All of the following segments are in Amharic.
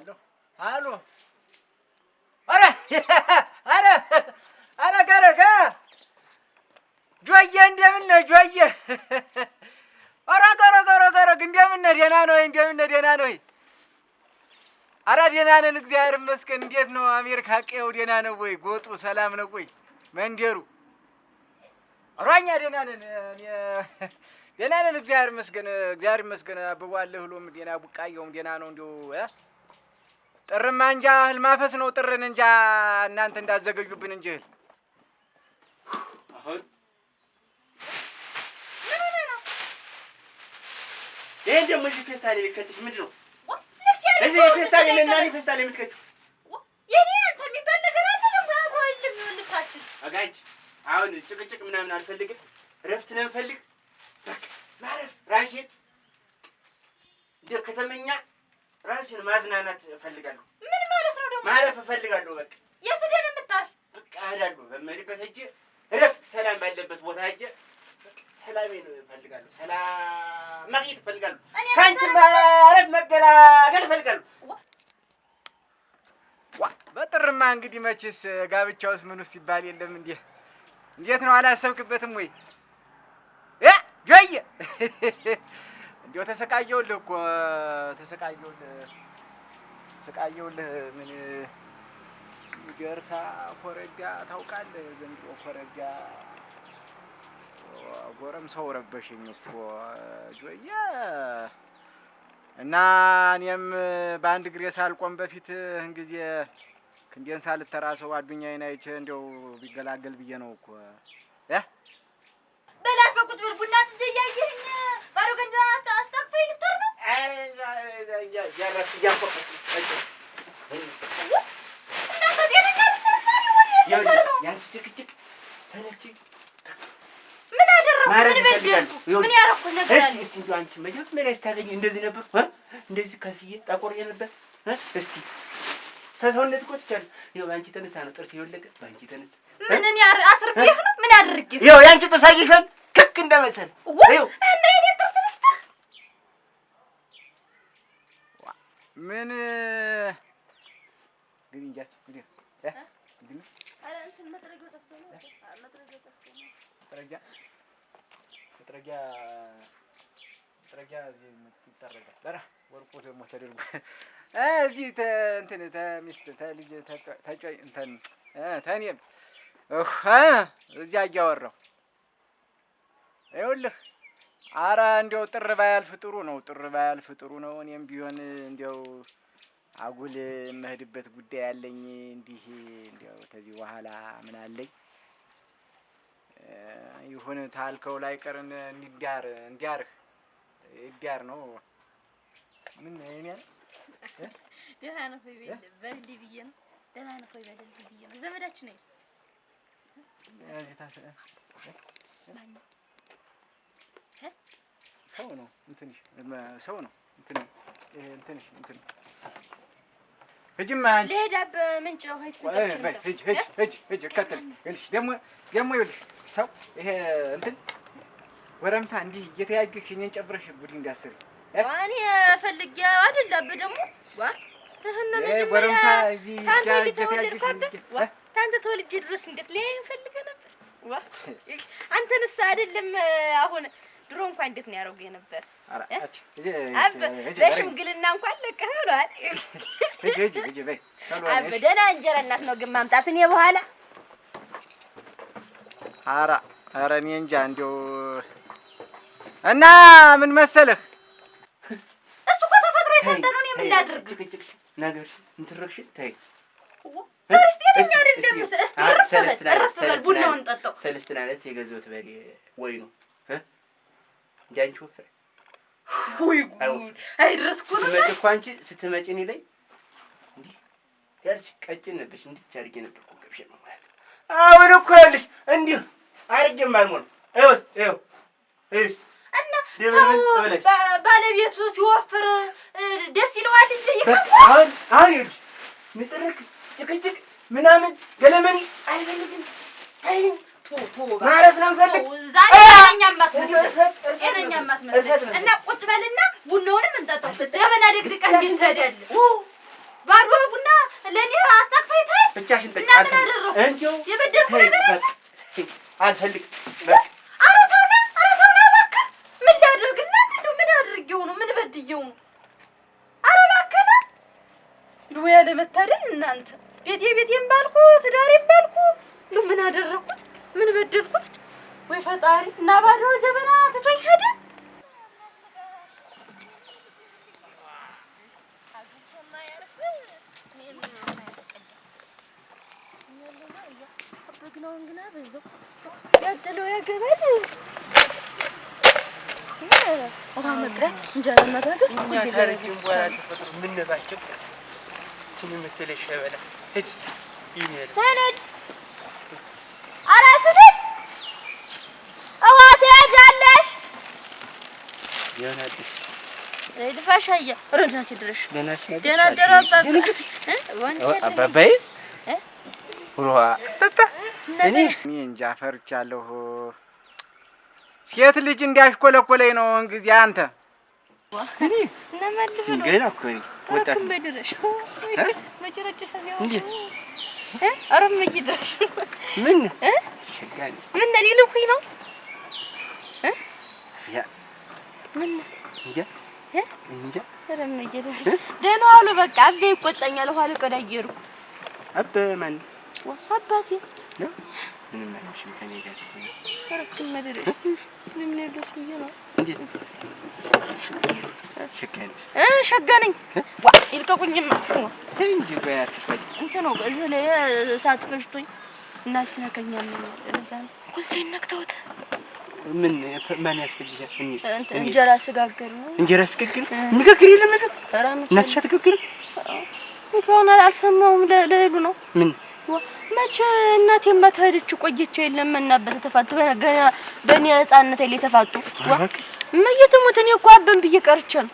አሎ አሎ አረ አረ አረ ገረገ ጆዬ እንደምን ነህ ጆዬ? አረ ገረገ እንደምን ነህ? ደህና ነው ወይ? እንደምን ነህ? ደህና ነው ወይ? አረ ደህና ነን እግዚአብሔር ይመስገን። እንዴት ነው አሜሪካ ቀየው ደህና ነው ወይ? ጎጡ ሰላም ነው ወይ? መንደሩ አራኛ ደህና ነን። ደህና ነን እግዚአብሔር ይመስገን። አበባለሁ ሁሉም ደህና ቡቃየውም ደህና ነው። እንዲሁ ጥርማ እንጃ እህል ማፈስ ነው ጥርን እንጃ እናንተ እንዳዘገዩብን እንጂ እህል አሁን ይሄን ደግሞ እዚህ ፌስታል ልከትሽ ምንድን ነው? እዚህ ፌስታል ለናኒ ፌስታል የምትከቱ የኔ አንተ የሚባል ነገር አለ ደግሞ አብሮ አይደለም ልብሳችን አጋጭ። አሁን ጭቅጭቅ ምናምን አልፈልግም። እረፍት ነው የምፈልግ። በቃ ማረፍ ራሴን እንደ ከተመኛ ራሴን ማዝናናት እፈልጋለሁ። ምን ማለት ነው ደግሞ? ማረፍ እፈልጋለሁ። በቃ የት ደህና የምታርፍ? በቃ እሄዳለሁ። በመሄድበት ሂጅ እረፍት ሰላም ባለበት ቦታ ሂጅ ሰላሜን እፈልጋለሁ። ሰላም ማግኘት እፈልጋለሁ። ከአንቺ ማረፍ መገላገል እፈልጋለሁ። በጥርማ እንግዲህ መቼስ ጋብቻውስ ምኑስ ሲባል የለም እንዴ? እንዴት ነው አላሰብክበትም ወይ? ጆዬ እንዴው ተሰቃየሁልህ እኮ ተሰቃየሁልህ። ምን ገርሳ ኮረዳ ታውቃለህ? ዘንድሮ ኮረዳ ጎረምሳው ረበሸኝ እኮ ጆዬ። እና እኔም በአንድ እግሬ ሳልቆም በፊት ጊዜ ክንዴን ሳልተራሰው አዱኛዬን አይቼ እንደው ቢገላገል ብዬ ነው እኮ። በላሽ በቁጭ ብል ቡና ጥጄ እያየኸኝ ባዶ ገንዳ አስታቅፈኝ ልትር ነው? ያረፍ እያቆፈ እናንተ ጤነኛ ልትነሳ ያንቺ ጭቅጭቅ ሰለችኝ። ምን አደረኩ? ምን በደልኩ? ምን ያደረኩት ነገር አለ? እስቲ እንደው አንቺ መጀመሪያ ስታገኝ እንደዚህ ነበር? እንደዚህ ከስዬ ጠቆር ነበር? እስቲ ሰውነት እኮ ትቻለህ። ይኸው አንቺ ተነሳ ነው ጥርስ የወለቀ ባንቺ ተነሳ። ምን እኔ አስርቤህ ነው? ምን አድርጌ? ይኸው ያንቺ ጥርስ አየሽም ክክ እንደመሰለ ይኸው እና የኔ ጥርስ ልስጥህ? ምን ግን እንጃ እንግዲህ አረ እንትን መጥረጊያው ጠፍቶ ነው። መጥረጊያ እዚህ ይጠረጋል። ለራ ወርቁ ደግሞ ተደርጎ እዚህ እንትን ተሚስት ተልጅ ተጫይ እንትን ተኔም እዚያ እያወራሁ ይኸውልህ። ኧረ እንዲያው ጥር ባያልፍ ጥሩ ነው። እኔም ቢሆን እንዲያው አጉል የምሄድበት ጉዳይ አለኝ። እንዲህ እንዲያው ከዚህ በኋላ ምን አለኝ ይሁን ታልከው ላይ ቀርን እንዲያር ነው። ምን እኔ ደህና ነው ሆይ በልልኝ ብዬ ነው። ደህና ነው ሆይ በልልኝ ብዬ ነው። ዘመዳችን ነኝ። እዚህ ታሰ ሰው ነው እንትንሽ ሂጂማ አንቺ ልሄዳብ ምንጭ ነው ሆይ ሂጂ እከተል ይልሽ ደግሞ ይልሽ ሰው ይሄ እንትን ወረምሳ እንዲህ እየተያየሽ እኔን ጨብረሽ ጉድ እንዳስሪ እኔ ፈልጌ አይደለም ደግሞ እህና ወረምሳ እዚህ ታንተ ተወልጄ ድረስ እንዴት ሊያየኝ ፈልገህ ነበር? አንተንስ አይደለም አሁን ድሮ እንኳን እንዴት ነው ያደረጉ ነበር? በሽምግልና እንኳን ለቀህ ብለዋል። ደህና እንጀራ እናት ነው ግን ማምጣት እኔ በኋላ ኧረ እኔ እንጃ እንደው እና ምን መሰለህ እሱ እኮ ተፈጥሮ የሰጠነው እኔ ምን ላድርግ? ነገር እንትረክሽ ታይ ሰለስቴ አይደለም እረፍ በል ቡናውን ጠጣው። ሰለስቴ ማለት የገዛሁት በሬ ወይ ነው እንጃንቺ ወፈረ ወይ ጉድ አይድረስ እኮ ነው። ስትመጪ አንቺ ስትመጪ እኔ ላይ እንዲህ ያልሽ ቀጭን ነበርሽ እንድትች አድርጌ ነበር እኮ ገብሽ ነው ማለት ነው። አሁን እኮ ያልሽ እንዲህ አድርጌም አልሞላም። ይኸው እና ሰው ባለቤቱ ሲወፍር ደስ ይለዋል እንጂ ይከፋል። አሁን ይኸውልሽ ንጥርክ ጭቅጭቅ ምናምን ገለመኒ አይፈልግም። አይን ማረፍ ነው ፈልግ ዛሬ ጤነኛም አትመስል እና ቁጭ በልና ቡናውንም እንጠጣው። ጀበና ደግድቀህ እንዴት ትሄዳለህ? ባዶ ቡና ለኔ አስታክፈይታል ብቻሽን ጠጪ እንዴው የበደልኩ ነገር አለ አልፈልግ ኧረ ተውና እባክህ ምን ላድርግ እናንተ እንደው ምን አድርጌው ነው ምን በድዬው ነው ኧረ እባክህ እንደው ያለ መታደል እናንተ ቤቴን ባልኩ ትዳሬን ባልኩ እንደው ምን አደረኩት ምን በደልኩት ወይ ፈጣሪ እና ባዶ ጀበና ትቶኝ ሄደ በግናውን ግና በዛው ያደለው ያገባል ውሃ መቅረት እንጀራ መጋገር እኛ ታረጅም በኋላ ተፈጥሮ ምን ነባቸው ስኒ መሰለ ሸበላ እት ይሜል ሰነድ አራ ሰነድ አዋት ያጃለሽ ያናት ይድፋሻያ ረዳት ይድረሽ ደና ደረባ አባባይ ሩሃ እኔ እንጃ ፈርቻለሁ። ሴት ልጅ እንዳሽኮለኮለኝ ነው እንግዲህ አንተ እኔ ነመልስ ነው ገና እኮ ወጣት በድረሽ መጨረጨሽ ያው አረም ይድረሽ ምን ሸጋኒ ምን ሊልኩኝ ነው ያ ምን እንጃ አረም ይድረሽ ደህና አሉ በቃ አቤ ይቆጣኛል ኋላ ቀዳየሩ አበ ማን አባቴ ነው ምን ማለት ነው ከኔ ጋር ነው አረክም መድረሽ ምን ነው ነው እንዴት ሸጋኒ ሸጋነኝ ዋ ይልቀቁኝማ እንጂ ባያት ፈጅ እንት ነው እዚህ ላይ እሳት ፈጅቶኝ እና ሲነከኛል ለዛ ኩስሪ ነክተውት ምን ማን ያስፈጅሻል እንጀራ ስጋገር ነው እንጀራ ስጋገር ምጋገር የለም ነገር ተራምጭ እናትሽ አትጋገር ምክንያቱም አልሰማውም ለሌሉ ነው ምን መቼ እናቴ ማታደች ቆየች የለም እና በተፋቱ በእኔ ህፃንነት ላይ ተፋቱ እመየተሞት እኔ እኮ አበን ብዬ ቀርቼ ነው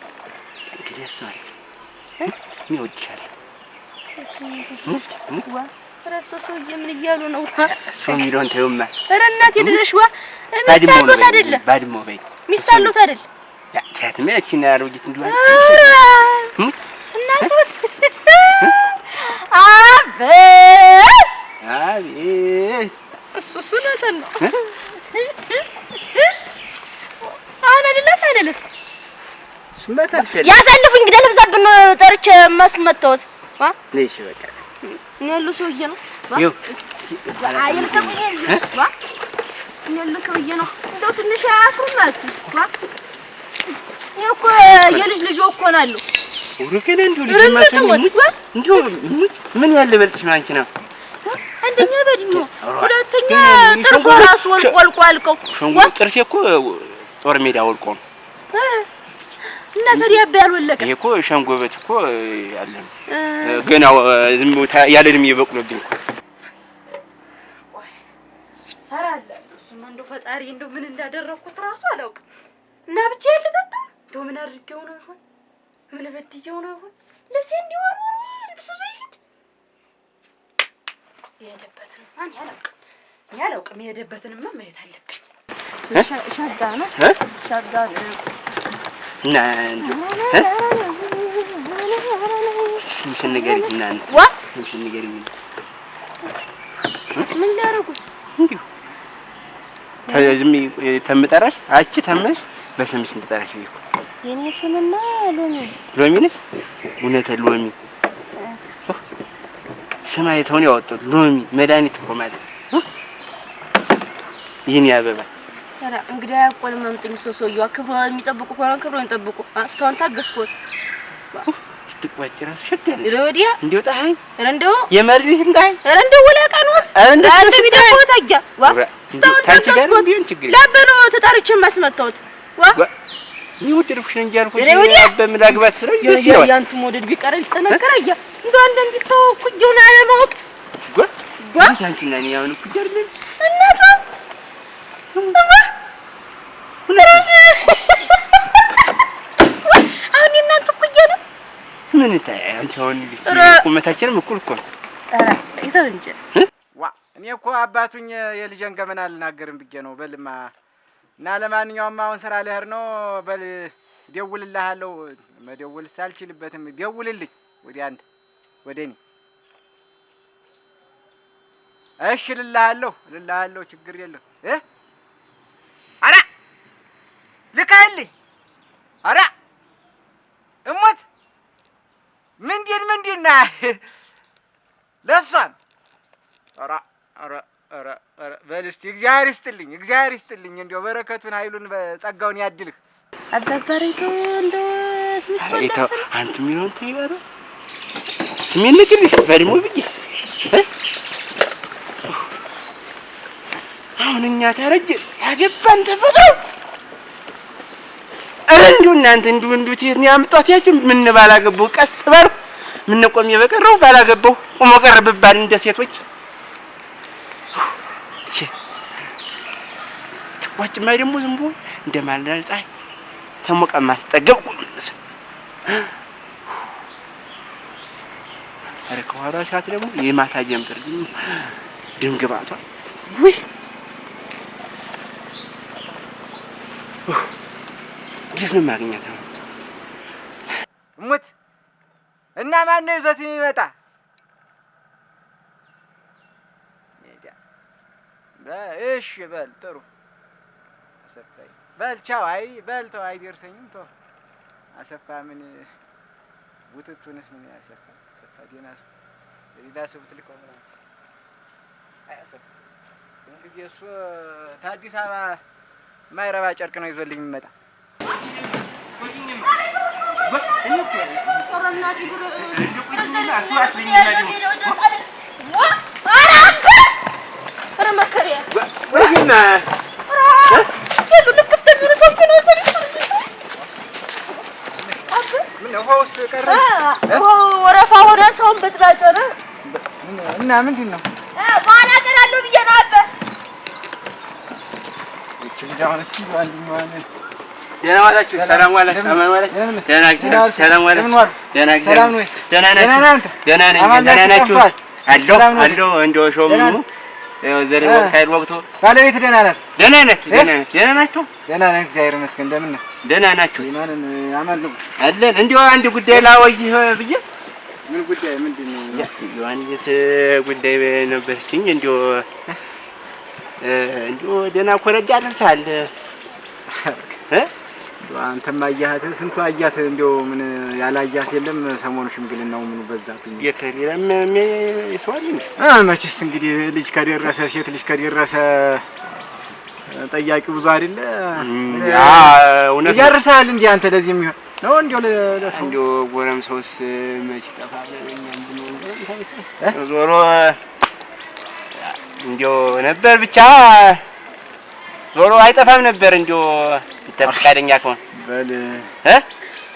እንግዲህ አስማሪ እኔ ወድሻለሁ ዋ ራሱ ሰውዬ ምን እያሉ ነው እሱ የሚለውን ተይውማ ኧረ እናቴ ድረሽዋ ሚስት አሉት አይደለ ባድሞ በይ ሚስት አሉት አይደል ያ ታትም ያቺና አሮጊት እንደሆነ እናቱት አቤት እሱ ሱነተን ነው አሁን አይደለም ስመታል ያሳልፉኝ እንግዲህ ለብዛብን ጠርቼ መስመተውት ዋ ነሽ በቃ ነሉ ሰውዬ ነው ይው አይልከኝ ዋ ነሉ ሰውዬ ነው እንደው ትንሽ አያፍሩም ማለት ዋ እኮ የልጅ ልጅ እኮ ናሉ ወርከነ እንደው ልጅ ማሰኝ እንደው ምን ያለ በልጥሽ ነው አንቺ ነው አንደኛ በድሞ ሁለተኛ ጥርሱ ራሱ ወልቆልቆልቀው ሸንጎ ጥርሴ እኮ ጦር ሜዳ ወልቆ ነው አረ እና ታዲያ ያልወለቀ ይሄ እኮ ሸንጎበት እኮ ያለ ገና ዝም ያለ እድሜ በቁሎብኝ እኮ ወይ ሰራለ እሱማ እንደው ፈጣሪ እንደው ምን እንዳደረኩት ራሱ አላውቅም እና ብቻ ልጠጣ እንደው ምን አድርጌው ነው ይሆን ምን በድዬው ነው ይሆን ልብሴ እንዲወርወር ልብስ ዘይት የሄደበትን ማን ያላውቅም የሄደበትንማ ማየት አለብኝ ሻጋ ነው ሻጋ ነው እና ስምሽን ንገሪኝና ዋ ስምሽን ንገሪኝ ምን ሊያረጉት እንዲሁ ተዝሚ ተምጠራሽ አቺ ተመሽ በስምሽ እንድጠራሽ ይኩ የኔ ስምማ ሎሚ ነሽ እውነት ሎሚ ስማ የተውን ያወጣው ሎሚ መድኃኒት እኮ ማለት ይሄን ያበባ ኧረ እንግዲህ አያቆልም አምጥኝ ሰውዬው ክብሮ የሚጠብቁ ከሆነ ክብሮን ይጠብቁ አስታውን ታገስኩት ስትቋጭ ራሱ ሸገለ ረዲያ እንዴው ጣይ ረንደው የመርሪት እንታይ ረንደው ወለቀኑት አንተ ቢደው ታያ ዋ አስታውን ታገስኩት ለበኖ ተጣርቼ ማስመጣሁት ዋ ይወደድኩሽ እንጂ አልኩሽ በምላግባት ስለ ይስለው ያንተ ሞደድ ቢቀርል ተነከረያ እንደው አንደንዲ ሰው ኩጆና ለማውቅ ጓ ያንቺና እኔ አሁን ኩጀር ምን እናቷ አሁን እናንተ ኩጀና ምን ታይ አንቺ አሁን ቁመታችንም እኩል እኮ ኧረ ይተው እንጂ ዋ እኔ እኮ አባቱኝ የልጄን ገመና አልናገርም ብዬ ነው በልማ እና ለማንኛውም አሁን ስራ ልሄድ ነው በል ደውልልሃለሁ መደወልስ አልችልበትም ደውልልኝ ወዲያ አንተ ወደ እኔ እሺ ልልሃለሁ ችግር የለው ኧረ ልካልኝ ኧረ እሞት ምንድና ለእሷም ኧረ በል እስኪ እግዚአብሔር ይስጥልኝ እንደው በረከቱን ኃይሉን ጸጋውን ያድልህ። አባባሪቱ እንደው ስሚስቶ እንዳሰለ አንተ የሚሆን ተይባራ ስሜን ንግሪሽ በድሞ ብዬ አሁን እኛ ታረጀ ታገባን ተፈጥሮ እንዲሁ እናንተ እንዲሁ ትሄድ ነው ያምጧት ያችን ምን ባላገባው ቀስ ባል ምን ቆም የበቀረው ባላገባው ቆሞ ቀረ ብባል እንደ ሴቶች ሴት ስትቋጭማ ደግሞ ዝም ብሎ እንደማልዳል ፀሐይ ተሞቀማ ተጠገብ ቁምስ አረ ከኋላ ሰዓት ደግሞ የማታ ጀምበር ድንግባቷ ውይ እንዴት ነው ማግኘት ነው እሙት እና ማን ነው ይዞት የሚመጣ? እሺ በል ጥሩ አሰፋይ በል ቻው። አይ በል ተው አይደርሰኝም ተው አሰፋ ምን ውጥቱንስ ምን ያሰፋ አሰፋ ደህና ሰው ሌላ ሰው ብትልከው ምናምን አይ አሰፋ እንግዲህ እሱ ከአዲስ አበባ ማይረባ ጨርቅ ነው ይዞልኝ የሚመጣ። ወረፋ ሆነ ሰውን በጥራጨረ እና ምንድን ነው በኋላ እቀራለሁ ብዬ ነው አበ ደህና ዋላችሁ። ሰላም ዋላችሁ። አማን ዋላችሁ። ደህና እግዚአብሔር ሰላም ዋላችሁ። ደህና እግዚአብሔር ደህና ናችሁ? ደህና ነኝ። ደህና ናችሁ? አለሁ እንደው ሾም ነው ዘር ወቅታይል ወቅቱ ባለቤት ደህና ናት? ደህና ናችሁ? ደህና ናችሁ? ደህና ነን እግዚአብሔር ይመስገን። እንደምን ነህ? ደህና ናችሁ? ማንን አማን ነው አለን። እንደው አንድ ጉዳይ ላወይህ ብዬ። ምን ጉዳይ? ምንድን ነው? አንዲት ጉዳይ ነበረችኝ። እንደው ደህና ኮረዳ ደርሰሃል አንተማ አያት ስንቱ አያት እንደው ምን ያላያት የለም። ሰሞኑ ሽምግልናው ምኑ በዛብኝ። የለም ይስዋል እንዴ? መቼስ እንግዲህ ልጅ ከደረሰ ሴት ልጅ ከደረሰ ጠያቂው ብዙ አይደለ? እውነት ያርሳል እንዴ አንተ ለዚህ የሚሆን ነው እንደው ለሰው እንደው ጎረምሳውስ መች ይጠፋል? ዞሮ እንደው ነበር ብቻ ዞሮ አይጠፋም ነበር እንደው ተፈቃደኛ ከሆነ በል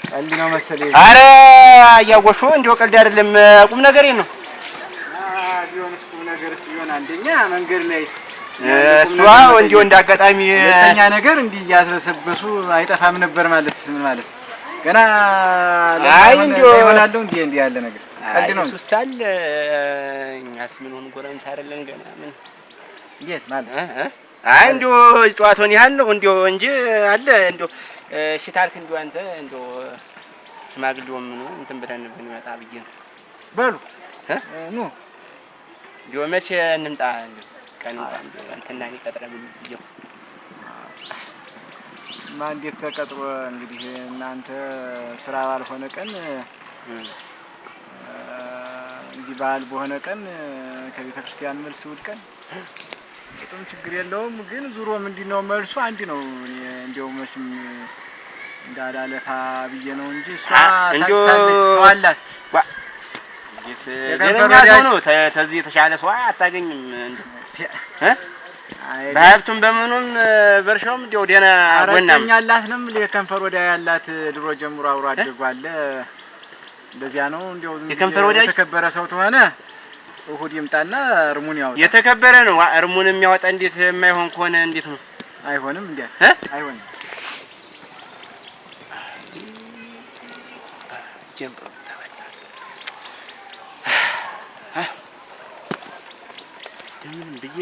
ቀልድ ነው መሰለኝ። አረ አያጎሹ እንደው ቀልድ አይደለም ቁም ነገር ነው። ቢሆንስ ቁም ነገርስ ቢሆን አንደኛ መንገድ ላይ እሷ እንደው እንዳጋጣሚ ሁለተኛ ነገር እንዲህ እያተረሰበሱ አይጠፋም ነበር ማለት ምን ማለት ገና አይ እንደው ይሆናል እንዴ ያለ ነገር ቀልድ ነው። እሱስ አለ እኛስ ምን ሆነ ጎረምሳ አይደለን ገና ምን እንዴት ማለት አይ እንደው ጨዋታውን ያህል ነው እንደው እንጂ አለ እንደው እሺ ታልክ እንደው አንተ እንደው ሽማግሌውም ነው እንትን ብለን ብንመጣ ብዬ ነው። በሉ ኑ እንደው መቼ እንምጣ እንደው ቀን እንደው አንተና እኔ ቀጥረን ብዬው ማን እንዴት ተቀጥሮ እንግዲህ እናንተ ስራ ባልሆነ ቀን እንዲህ በዓል በሆነ ቀን ከቤተ ክርስቲያን መልስ እሑድ ቀን በጣም ችግር የለውም። ግን ዙሮ ምንድነው መልሱ አንድ ነው። እንደው መቼም እንዳላለፋ ብዬ ነው እንጂ እሷ ታውቃለች፣ ሰው አላት። ደረኛ ሰው ነው። ተዚህ የተሻለ ሰው አታገኝም። በሀብቱም በምኑም በርሻውም እንደው ደህና ጎናም አላት ነው የከንፈር ወዲያ ያላት ድሮ ጀምሮ አብሮ አድርጓል። እንደዚያ ነው። እንደው የከንፈር ወዲያ የተከበረ ሰው ተሆነ እሑድ ይምጣና እርሙን ያወጣ። የተከበረ ነው። እርሙን የሚያወጣ እንዴት የማይሆን ከሆነ እንዴት ነው? አይሆንም እንዴ? አይሆንም። ጀምሮ ተወጣ ደምን ብዬ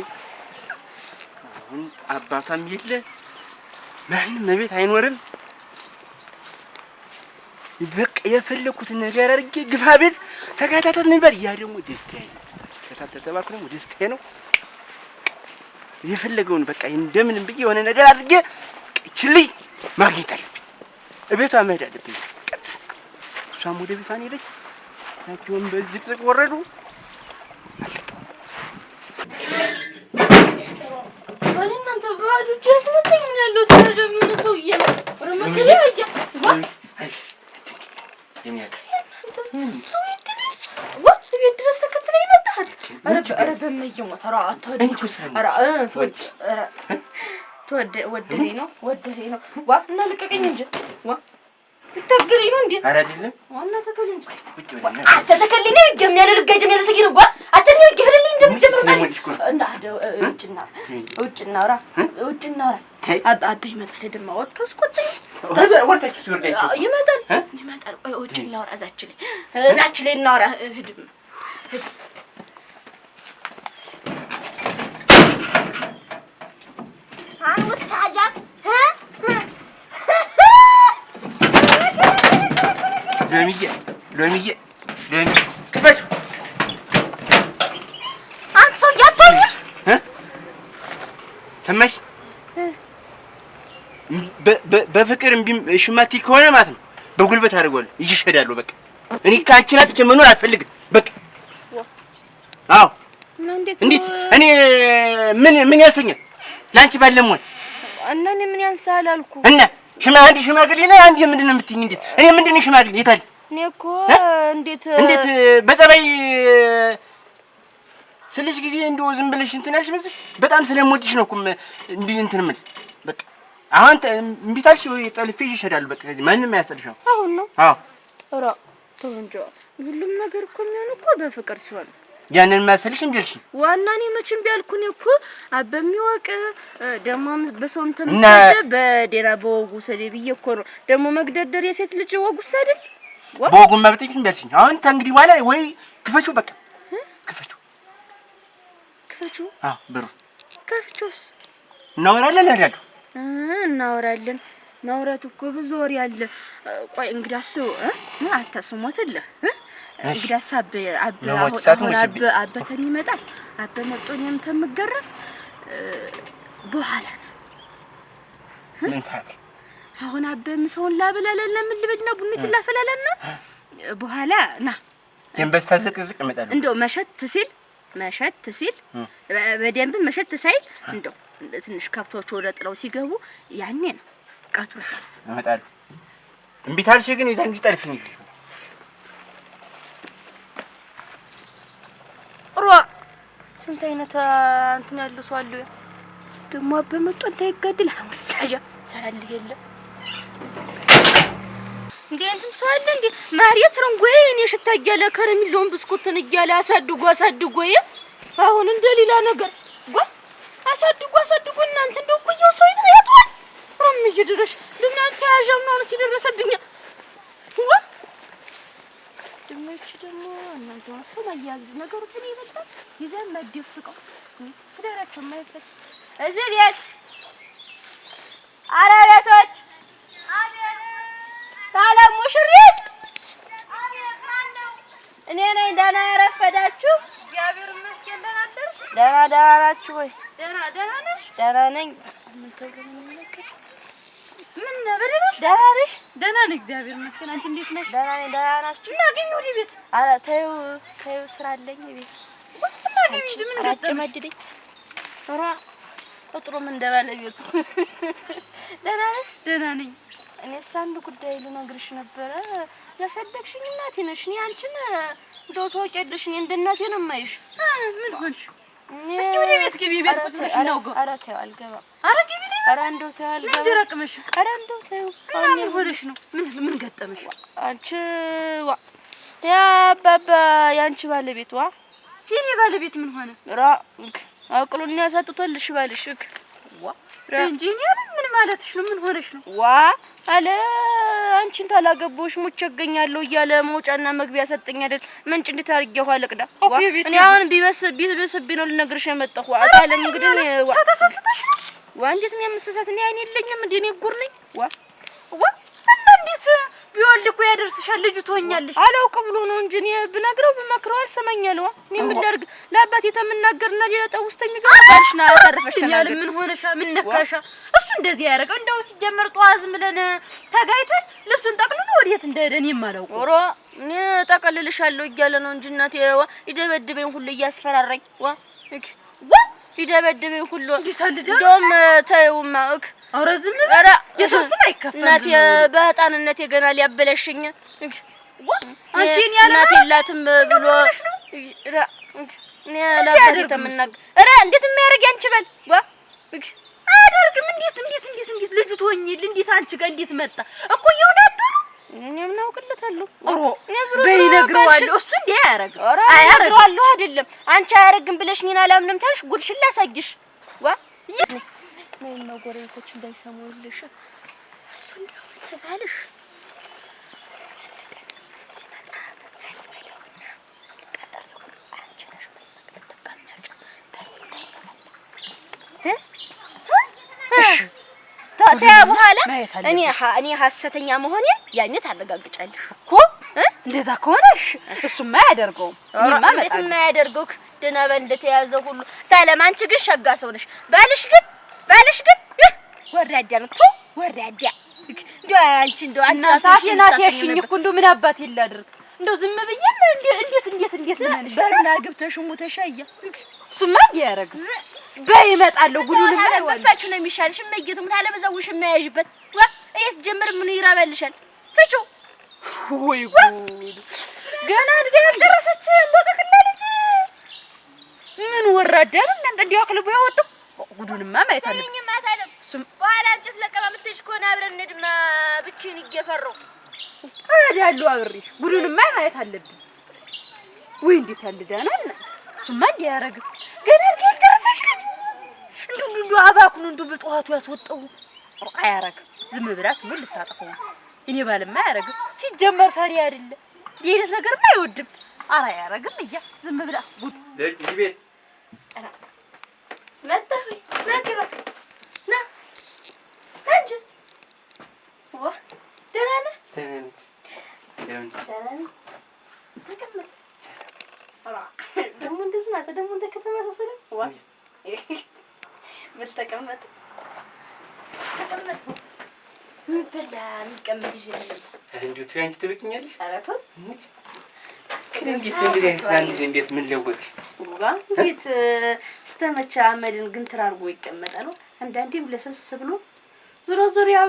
አሁን አባቷም የለ ማንም ቤት አይኖርም። በቃ የፈለኩት ነገር አድርጌ ግፋ ቤት ተከታተል ነበር። ያ ደግሞ ደስታዬ ነው። ተከታተል ተባክሮ ደግሞ ደስታዬ ነው። የፈለገውን በቃ እንደምንም ብዬ የሆነ ነገር አድርጌ እችልኝ ማግኘት አለብኝ። እቤቷ መሄድ አለብኝ። እሷም ወደ ቤቷ ሄደች። ናቸውም በዝቅዝቅ ወረዱ። እናንተ ባዶ ጀስ መተኝ ያለው ተረጀም ምን ሰውዬ ነው ረመከለ አያ ቤት ድረስ ተከትለኝ መጣህ። ኧረ በመየው ተራ አታወድኝ። ወደኸኝ ነው ዋ እና ልቀቀኝ እንጂ ዋ ልታገለኝ ነው እንዴ? ኧረ አይደለም ዋና ተከልኝ እንጂ አንተ ተከልኝ ነው ገም ያለ ልጋጀም ያለ ሰጊር ጓ አተኝ ይገርልኝ እንደምጀምር እና ውጭና አውራ አባ ይመጣል። ደማ ወጥ ከስቆጥኝ ወጣች ሲወርደኝ ይመጣል። ውጭና አውራ እዛች ላይ እናውራ። ህድም አንወሳጃ ሎሚዬ ክፈቱ። አንተ ሰው ያታኝ ሰማሽ? በፍቅር እምቢ ሽማቲ ከሆነ ማለት ነው በጉልበት አድርጓለሁ። ይሽሸዳለሁ። በቃ እኔ ካንቺ ናት መኖር አልፈልግም። በቃ አዎ። እንዴት እኔ ምን ያንሰኛል? ላንቺ ባለሞን እና እኔ ምን ያንሳል አልኩ እና አንድ ሽማግሌ ነው። አንድ ምንድን ነው የምትይኝ? እንዴት እኔ ምንድን ነው ሽማግሌ? የታል? እኔ እኮ እንዴት በጸባይ ስልሽ ጊዜ እንደው ዝም ብለሽ እንትን ያልሽ መስል በጣም ስለምወድሽ ነው እኮ እንዴ እንትን ምን በቃ አሁን እምቢ ታልሽ ወይ ጠልፌሽ ይሸዳል። በቃ ከዚህ ማንንም አያስጠልሽም። አሁን ነው አዎ ኧረ ተው እንጂ ሁሉም ነገር እኮ የሚሆነው እኮ በፍቅር ሲሆን ያንን ማሰልሽ እንዴልሽ ዋና እኔ መቼም ቢያልኩኝ እኮ አበሚወቅ ደሞ በሰውም ተምሰደ በዴና በወጉ ሰደ ብዬ እኮ ነው ደሞ መግደደር የሴት ልጅ ወጉ ሰደ በወጉም ማብጠሽ እንዴልሽ አሁን እንግዲህ በኋላ ወይ ክፈቹ በቃ ክፈቹ አዎ ብሩ ከፍቾስ እናወራለን ማውራት እኮ ብዙ ወሬ አለ። ቆይ እንግዳስ አታስሞትልህ እንግዳስ አበተን ይመጣል። አበ መጥቶኝም ተምገረፍ በኋላ ምን ሰዓት አሁን አበም ሰውን ላበላለን ምን ልበጅና ቡኒት ላፈላለና በኋላ ና ደንበስታ ዝቅዝቅ እመጣለሁ። እንደው መሸት ሲል በደንብ መሸት ሳይል እንደው ትንሽ ከብቶች ወደ ጥለው ሲገቡ ያኔ ነው ቃቱራ ሰልፍ እመጣለሁ። እምቢ ታልሽ ግን የዛን ጊዜ ጠልፍኝ ይልኝ ስንት አይነት እንትን ያለው ሰው አለ። ደግሞ አበመጣ እንዳይጋደል ሐምሳጃ ሰራልህ የለም እንዴ እንትን ሰው አለ እንዴ ማሪያ ትረንጎዬ እኔ ሽታ እያለ ከረሚሎን ብስኩትን እያለ አሳድጎ አሁን እንደ ሌላ ነገር አሳድጎ እናንተ እንደው ቆየው ሰው ያጣል ይድረሽ ለምን አንተ ያዣም ነው ሲደረሰብኝ ደግሞ እናንተ ወሰው ባያዝ ነገሩ ተኔ ይበልጣል ይዘን ማደስቀው ትዳራቸው ማይፈት እዚህ ቤት አራቤቶች አቤት ታላም ሙሽሪት አቤት ማነው እኔ ነኝ። ደህና ያረፈዳችሁ? እግዚአብሔር ይመስገን። ደህና አደርሽ? ደህና ናችሁ ወይ? ደህና ነሽ? ደህና ነኝ። ምን ተገኘ ነገር ምን በደረሽ? ደህና ነሽ? ደህና ነኝ እግዚአብሔር ይመስገን። አንቺ እንዴት ነሽ? ደህና ነኝ። ደህና ናችሁ? እናገኝ ወዲ ቤት አረ ተይው ስራ አለኝ ቤት እናገኝ እንጂ ምን ገጠመኝ? ኧረ ቁጥሩ ምን እንደባለቤቱ ደህና ነሽ? ደህና ነኝ። እኔስ አንድ ጉዳይ ልነግርሽ ነበረ። ያሳደግሽኝ እናቴ ነሽ። እኔ አንቺን እንደው ተወጪልሽ እኔ እንደ እናቴ ነው የማይሽ። ምን ሆንሽ? እስኪ ወደ ቤት ግቢ። ቤት ቁጭ ብለሽ ነው ገ ኧረ ተይው አልገባም። ኧረ ግቢ ነኝ። ኧረ እንደው ተይው አልገባም። ምን ደረቅመሽ? ኧረ እንደው ተይው። ምን ሆነሽ ነው? ምን ገጠመሽ? አንቺ ያ አባባ ያንቺ ባለቤት የኔ ባለቤት ምን ሆነ? ራ አቅሉን ያሳጥቶልሽ ባልሽ እንጂ እኔ ምን ማለትሽ ነው? ምን ሆነሽ ነው? አለ አንቺን ታላገቦሽ ሙቼ እገኛለሁ እያለ መውጫና መግቢያ ሰጠኝ አይደል? ምንጭ እንዴት አድርጌው አለቅዳ እኔ አሁን ቢበስብኝ ነው ልነግርሽ የመጣሁ። አታለም እንግዲህ ተሳስተሽ እንዴት ነው የምሰሳት? እኔ አይኔ የለኝም እንዴ? እኔ ጉር ነኝ እና እንዴት ቢወልድ እኮ ያደርስሻል። ልጁ ትሆኛለሽ። አላውቅ ብሎ ነው እንጂ እኔ ብነግረው ብመክረው አልሰማኛል። እኔ ምን ላድርግ? ለአባቴ ተምናገርና ሌላ ጠብ ውስጥ የሚገባ ባልሽና አሳርፈሽ ተናገር። ምን ሆነሻ? ምን ነካሻ? እሱ እንደዚህ ያደረገው እንደው ሲጀመር ጧዝ ብለን ተጋይተን ልብሱን ጠቅልሎ ወዴት እንደሄደ እኔም አላውቅም። ኦሮ እኔ ጠቀልልሻለሁ እያለ ነው እንጂ እናቴ ይደበድበኝ ሁሉ እያስፈራራኝ ይደበድበኝ ሁሉ እንደውም ተይውማ ኧረ ዝም በል የሰው ስም አይከፈል እናቴ በህፃንነቴ ገና ሊያበለሽኝ አንቺን ያለ እናቴ የላትም ብሎ እኔ ለአባቴ ተምናገር እንዴት የሚያደርግ ያንቺ በል አያደርግም። እንዴት ልጁ ትሆኚል? እንዴት አንቺ ጋር እንዴት መጣ እኮ ይውናዱ እኔ ምን አውቅለታለሁ? እኔ ዙሩ በይነግረዋለሁ። እሱ እንዴ አያረግም። አያረግም አይደለም አንቺ አያረግም ብለሽ እኔን አላምንም ታልሽ ጉድሽን ላሳይሽ ነይና ጎረቤቶች እንዳይሰሙልሽ እሱ እንደው ተባልሽ ታዲያ በኋላ እኔ ሐሰተኛ መሆኔን ያኔ ታረጋግጫለሽ እኮ እንደዛ ከሆነሽ እሱማ አያደርገውም። እኔማ መጣሁ የማያደርገው ደና በእንደተያዘ ሁሉ ታለማንቺ ግን ሸጋ ሰው ነሽ። ባልሽ ግን ወራዳ ነው ወራዳ እንደው አንቺ እንደው አንቺ ናሽኝ እኮ እንደው ምን አባት ይላድርግ እንደው ዝም ብዬም እንዴት ለማንሽ በእና ግብተሽ ሙተሻያ እሱማ ያረግ በይመጣለሁ ጉዱን ፈፋችሁ ነው የሚሻልሽ። መይገቱም ታለ በዛውሽ የማያዥበት እየስ ጀምር ምን ይራበልሻል? ፍቹ ወይ ጉድ ገና ያልደረሰች ለቀቅላ ልጅ ምን ወራዳ ነው እናንተ እንዲያው ክልቡ ያወጣው ጉዱንማ ማየት አለብኝ። ሰሚኝ ማታለም በኋላ አንቺስ ለቀማምጥሽ ኮና አብረን እንድማ ብቻዬን ይገፈረው አዳሉ አብሬሽ ጉዱንማ ማየት አለብኝ። ወይ እንዴት ያልዳና እሱማ እንዲያረግ ገና ያልደረሰች ልጅ እንዱ አባኩን እንዱ በጧቱ ያስወጣው አያረግ ዝም ብላስ ምን ልታጠፈው እኔ ባልማ አያረግ ሲጀመር ፈሪ አይደለ ይሄን ነገርማ አይወድም። አራ አያረግም እያ ዝም ብላ ጉድ ልጅ ቤት አራ መጣሁ ናገባ ና ታንጂ ዋ ደህና ነህ? ተቀመጥ አራ ደግሞ እንደዚህ ማለት ደግሞ እንደ ከተማ ሰሰለ ዋ ምን ተቀመጥ ምን በላ እንቀመጥ ይችላል እንዴ ትያንቺ ትበቂኛለሽ? ኧረ ተው እንዴት ምን ለወጥሽ? እንዴት ስተመቻ አመድን ግን ተራርጎ ይቀመጣል። አንዳንዴም ለሰስ ብሎ ዙሮ ዙሪያው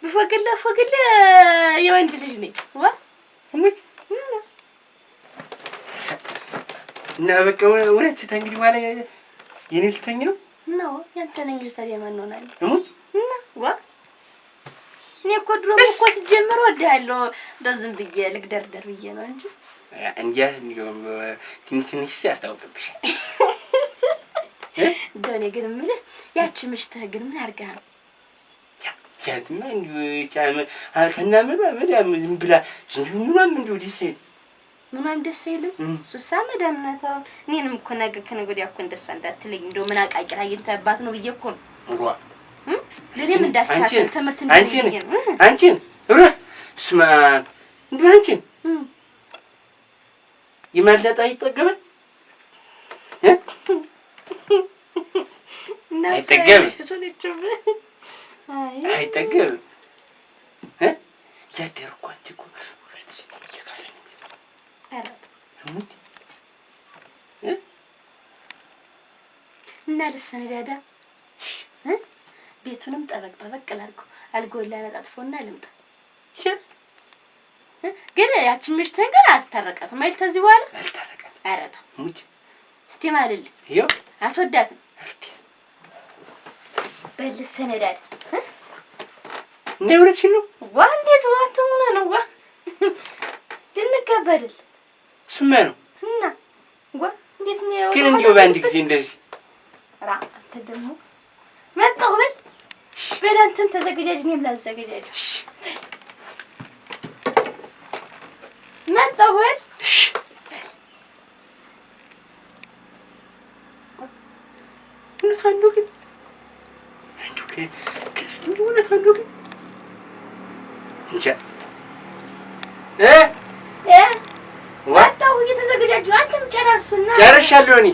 በፈገለ የወንድ ልጅ ነኝ እሙት እና በቃ ወለት እንግዲህ ማለት የኔ ልትሆኝ ነው ያንተ ነኝ ሰሪያ ማን ሆናል እሙት እና እኔ እኮ ድሮ እኮ ሲጀምር ወዳለሁ እንደዝም ብዬ ልግደርደር ብዬ ነው እንጂ እንዲያም ትንሽ ሲያስታውቅብሽ እንደኔ ግን የምልህ ያቺ ምሽትህ ግን ምን አድርጋ ነው? ያትማ ከናመዳም ዝም ብላ ምንም ደስ አይልም። ሱሳ መዳም ናት። እኔንም እኮ ነገ ከነገ ወዲያ እኮ እንደሷ እንዳትለኝ እንደው ምን አቃቂራ አግኝተህባት ነው ብዬ እኮ ነው ለኔም እንዳስተካከል ትምህርት እንደሚገኝ አንቺን ስማ እንደው አንቺን ይመለጣ ይጠገበል አይጠገብም ያደርኳት እኮ ወለትሽ ይካለ ነው አራት እና ለሰነዳዳ ቤቱንም ጠበቅ ላድርጎ አልጎላ ነጣጥፎና ልምጣ ግን ያቺ ምሽተን ግን አትተረቀትም አይል ተዚህ በኋላ አልተረቀት አረታ ሙት እስቲ ማልል ይው አትወዳትም በልሰነዳዳ ነውረሽ ነው እንዴት ዋተሙና ነው ድንከበድል ስማ ነው እና እንዴት ነው ግን እንዲው ባንድ ጊዜ እንደዚህ አንተ ደግሞ መጣሁ በል አንተም ተዘጋጃጅ እኔም ላዘጋጃጅ መጣሁ እውነት ግን እንጂ ወጣሁ እየተዘገጃጁ አንተም ጨራርስና ጨርሻለሁ እኔ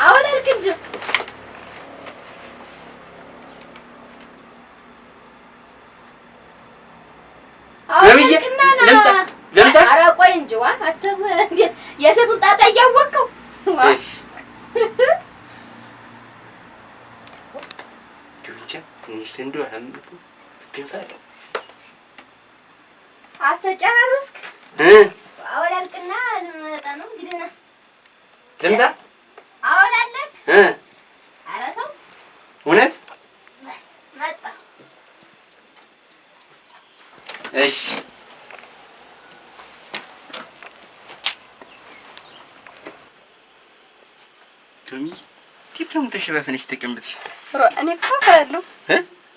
አሁን አልክ እንጂ ለምጣ ኧረ ቆይ እንጂ ዋ አትብ እንዴት የሴቱን ጣጣ እያወቅኸው እሺ ዱንቻ ትንሽ እንደው ግንፋል አትጨራርስክ አሁን አልክና ልመጣ ነው እንግዲህ ና ለምጣ አሁን አለክ ኧረ ተው እውነት መጣ እሺ ቶሚ ቲፕም ተሽባፈነሽ ተቀምጥሽ እኔ እኮ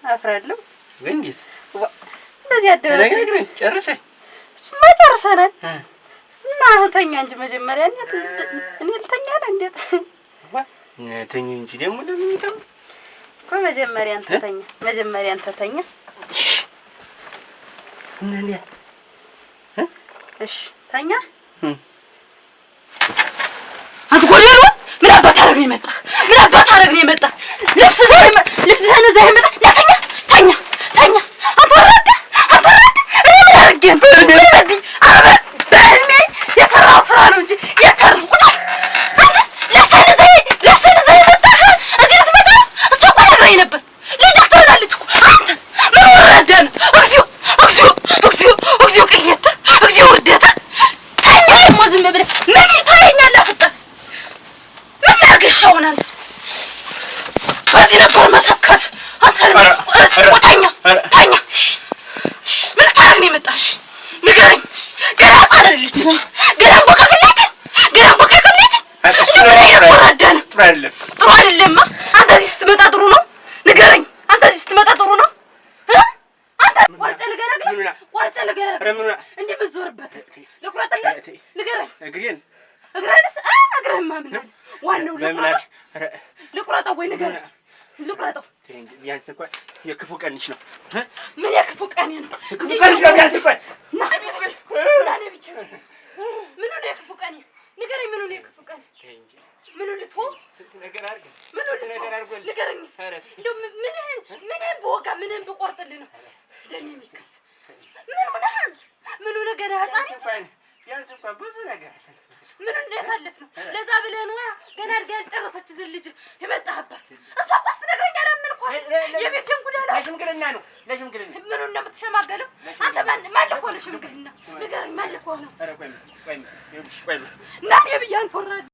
አፍራለሁ እንዴት እንደዚህ ተነጋግረን ጨርሰን እሱማ ጨርሰናል እና ተኛ እንጂ መጀመሪያ እኔ ልተኛ ነው እንዴት ተኛ እንጂ ደግሞ ለምን ይተም እኮ መጀመሪያ አንተ ተኛ እነኛ እሺ ተኛ አንተ ጎረሉ ምን አባት አረግ ነው የመጣ ልብስህን እዛ የመጣ ተኛ አንተ ወረደ እኔ ምን አድርጌ ነው ምን በድኝ በህልሜ የሰራው ስራ ነው እንጂ የተርኩት አንተ ልብስህን እዛ የመጣ እዚህ ልትመጣ ነው እሷ እኮ ነግራኝ ነበር ልጅህ ትሆናለች እኮ አንተ ምን ወረደ ነው እግዚኦ ቅሌታ እግዚኦ ውርደታ ተኛ ደግሞ ዝም ብለህ ምን ታየኛለህ ፍጠር ምን ላድርግሽ አንተ በዚህ ነበር መሰከት አንተ ተኛ ምን ልታረግ ነው የመጣሽ ንገረኝ ገና ህፃን አይደለች እሷ ገና ቦካከሌት ምን አይነት ወራዳ ነው ጥሩ አይደለማ አንተ እዚህ ስትመጣ ጥሩ ነው ንገረኝ አንተ እዚህ ስትመጣ ጥሩ ነው አንተ ቆርጬ ልገረግህ እንዲህ የምትዞርበት ልቁረጥልህ ንገረኝ እግርህንማ ምን አለ ዋናው ልቁረጠው ወይ ንገረኝ ልቁረጠው ቢያንስ እንኳን የክፉ ቀንሽ ነው ምን የክፉ ቀኔ ነው ቢያንስ እንኳን ምኑ ነው የክፉ ቀኔ ንገረኝ ምኑ ነው የክፉ ቀኔ ምኑ ልትሆ ስንት ነገር አድርገን ምኑ ልትሆ ንገረኝ እንደው ምንህን በወጋ ምንህን ብቆርጥልህ ነው ደም የሚከስ ምን ሆነህ ምኑ ነገር ህፃን ቢያንስ እንኳን ብዙ ነገር ምን እንደያሳለፍ ነው ለዛ ብለህ ነዋ ገና አድርጋ ያልጨረሰችትን ልጅ የመጣህባት እሷ እኮ ስትነግረኝ አላመንኳት የቤቴን ጉዳይ ለሽምግልና ነው ምኑን ነው የምትሸማገለው አንተ ማን ልኮህ ነው ሽምግልና ንገረኝ ማን ልኮህ ነው ቆይ እና እኔ ብዬሽ አንኮራለሁ